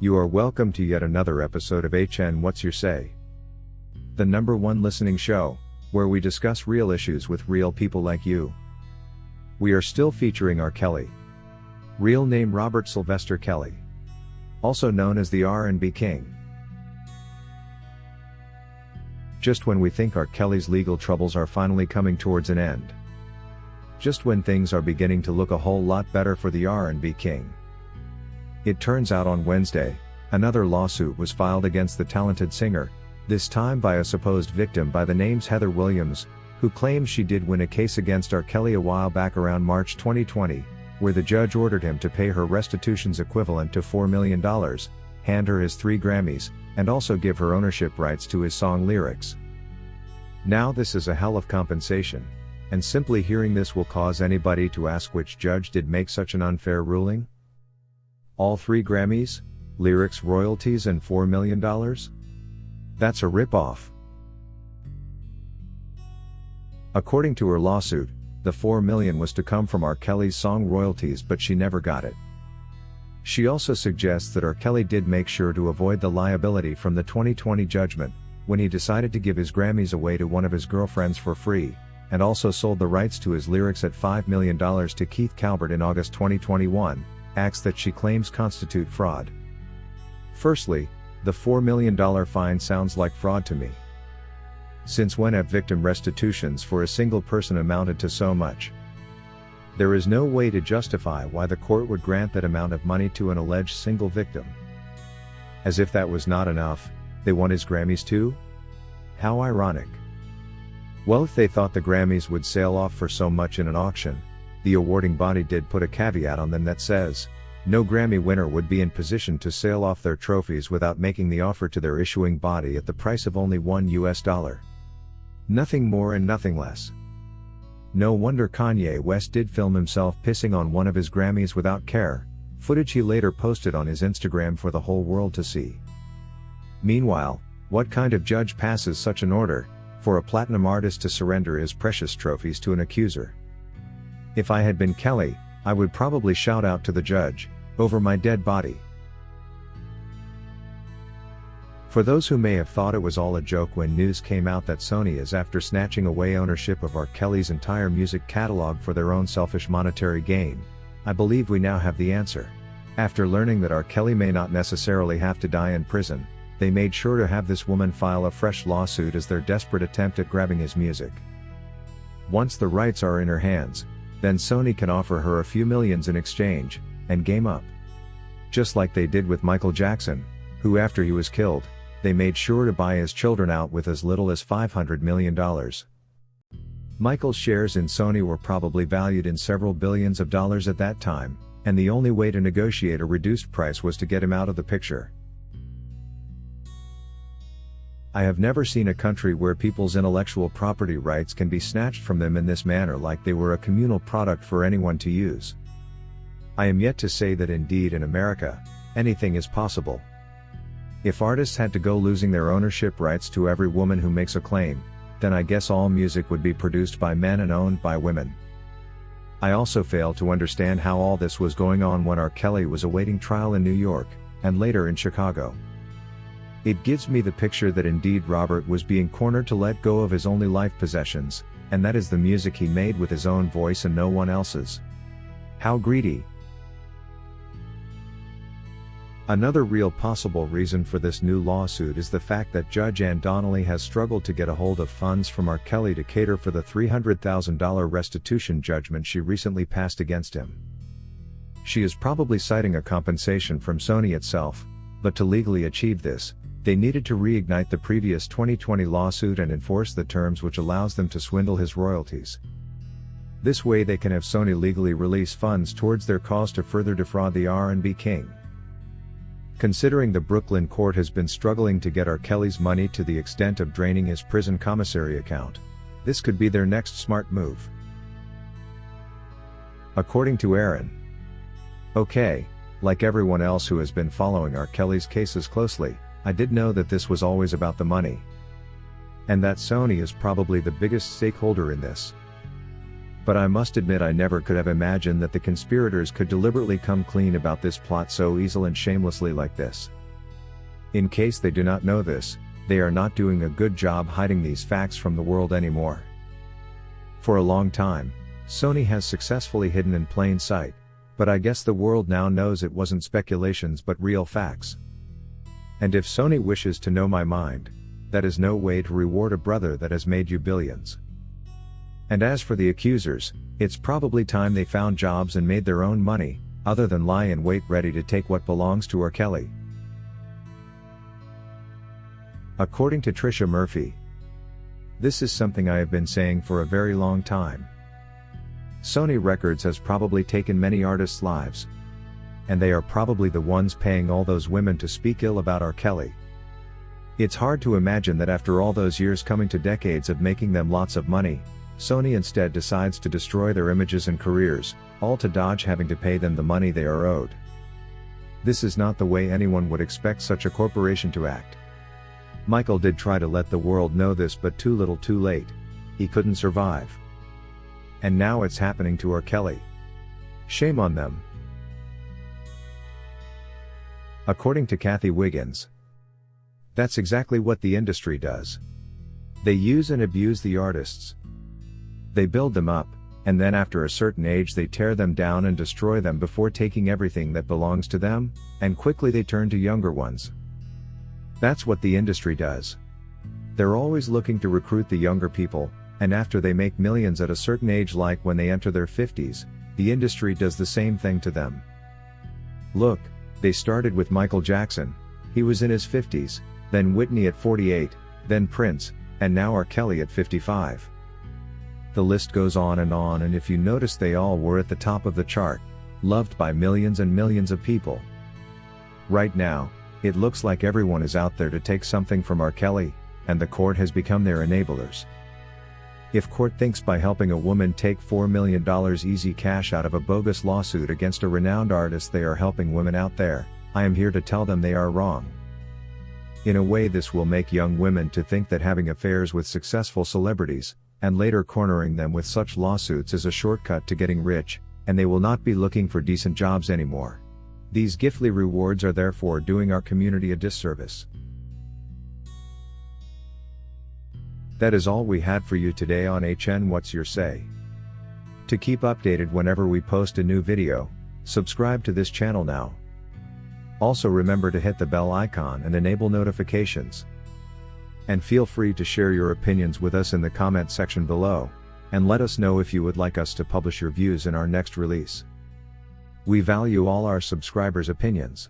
You are welcome to yet another episode of HN What's Your Say? The #1 listening show, where we discuss real issues with real people like you. We are still featuring R. Kelly. Real name Robert Sylvester Kelly. Also known as the R&B King. Just when we think R. Kelly's legal troubles are finally coming towards an end. Just when things are beginning to look a whole lot better for the R&B King. It turns out on Wednesday, another lawsuit was filed against the talented singer, this time by a supposed victim by the name Heather Williams, who claims she did win a case against R. Kelly a while back around March 2020, where the judge ordered him to pay her restitutions equivalent to $4 million, hand her his 3 Grammys, and also give her ownership rights to his song lyrics. Now this is a hell of compensation, and simply hearing this will cause anybody to ask which judge did make such an unfair ruling? All 3 Grammys, lyrics, royalties, and $4 million? That's a rip-off. According to her lawsuit, the $4 million was to come from R. Kelly's song royalties, but she never got it. She also suggests that R. Kelly did make sure to avoid the liability from the 2020 judgment, when he decided to give his Grammys away to one of his girlfriends for free, and also sold the rights to his lyrics at $5 million to Keith Calvert in August 2021, acts that she claims constitute fraud. Firstly, the $4 million fine sounds like fraud to me. Since when have victim restitutions for a single person amounted to so much? There is no way to justify why the court would grant that amount of money to an alleged single victim. As if that was not enough, they want his Grammys too? How ironic. Well, if they thought the Grammys would sail off for so much in an auction, the awarding body did put a caveat on them that says, no Grammy winner would be in position to sail off their trophies without making the offer to their issuing body at the price of only $1. Nothing more and nothing less. No wonder Kanye West did film himself pissing on one of his Grammys without care, footage he later posted on his Instagram for the whole world to see. Meanwhile, what kind of judge passes such an order, for a platinum artist to surrender his precious trophies to an accuser? If I had been Kelly, I would probably shout out to the judge, over my dead body. For those who may have thought it was all a joke when news came out that Sony is after snatching away ownership of R. Kelly's entire music catalog for their own selfish monetary gain, I believe we now have the answer. After learning that R. Kelly may not necessarily have to die in prison, they made sure to have this woman file a fresh lawsuit as their desperate attempt at grabbing his music. Once the rights are in her hands, then Sony can offer her a few millions in exchange, and game up. Just like they did with Michael Jackson, who after he was killed, they made sure to buy his children out with as little as $500 million. Michael's shares in Sony were probably valued in several billions of dollars at that time, and the only way to negotiate a reduced price was to get him out of the picture. I have never seen a country where people's intellectual property rights can be snatched from them in this manner, like they were a communal product for anyone to use. I am yet to say that indeed in America, anything is possible. If artists had to go losing their ownership rights to every woman who makes a claim, then I guess all music would be produced by men and owned by women. I also fail to understand how all this was going on when R. Kelly was awaiting trial in New York, and later in Chicago. It gives me the picture that indeed Robert was being cornered to let go of his only life possessions, and that is the music he made with his own voice and no one else's. How greedy. Another real possible reason for this new lawsuit is the fact that Judge Ann Donnelly has struggled to get a hold of funds from R. Kelly to cater for the $300,000 restitution judgment she recently passed against him. She is probably citing a compensation from Sony itself, but to legally achieve this, they needed to reignite the previous 2020 lawsuit and enforce the terms which allows them to swindle his royalties. This way they can have Sony legally release funds towards their cause to further defraud the R&B King. Considering the Brooklyn court has been struggling to get R. Kelly's money to the extent of draining his prison commissary account, this could be their next smart move. According to Aaron. Okay, like everyone else who has been following R. Kelly's cases closely, I did know that this was always about the money. And that Sony is probably the biggest stakeholder in this. But I must admit I never could have imagined that the conspirators could deliberately come clean about this plot so easily and shamelessly like this. In case they do not know this, they are not doing a good job hiding these facts from the world anymore. For a long time, Sony has successfully hidden in plain sight, but I guess the world now knows it wasn't speculations but real facts. And if Sony wishes to know my mind, that is no way to reward a brother that has made you billions. And as for the accusers, it's probably time they found jobs and made their own money, other than lie in wait ready to take what belongs to R. Kelly. According to Trisha Murphy, this is something I have been saying for a very long time. Sony Records has probably taken many artists' lives. And they are probably the ones paying all those women to speak ill about R. Kelly. It's hard to imagine that after all those years coming to decades of making them lots of money, Sony instead decides to destroy their images and careers, all to dodge having to pay them the money they are owed. This is not the way anyone would expect such a corporation to act. Michael did try to let the world know this, but too little too late. He couldn't survive. And now it's happening to R. Kelly. Shame on them. According to Kathy Wiggins, that's exactly what the industry does. They use and abuse the artists. They build them up, and then after a certain age they tear them down and destroy them before taking everything that belongs to them, and quickly they turn to younger ones. That's what the industry does. They're always looking to recruit the younger people, and after they make millions at a certain age, like when they enter their 50s, the industry does the same thing to them. Look, they started with Michael Jackson. He was in his 50s, then Whitney at 48, then Prince, and now R. Kelly at 55. The list goes on, and if you notice they all were at the top of the chart, loved by millions and millions of people. Right now, it looks like everyone is out there to take something from R. Kelly, and the court has become their enablers. If court thinks by helping a woman take $4 million easy cash out of a bogus lawsuit against a renowned artist they are helping women out there, I am here to tell them they are wrong. In a way, this will make young women to think that having affairs with successful celebrities, and later cornering them with such lawsuits is a shortcut to getting rich, and they will not be looking for decent jobs anymore. These giftly rewards are therefore doing our community a disservice. That is all we had for you today on HN What's Your Say? To keep updated whenever we post a new video, subscribe to this channel now. Also remember to hit the bell icon and enable notifications. And feel free to share your opinions with us in the comment section below, and let us know if you would like us to publish your views in our next release. We value all our subscribers' opinions.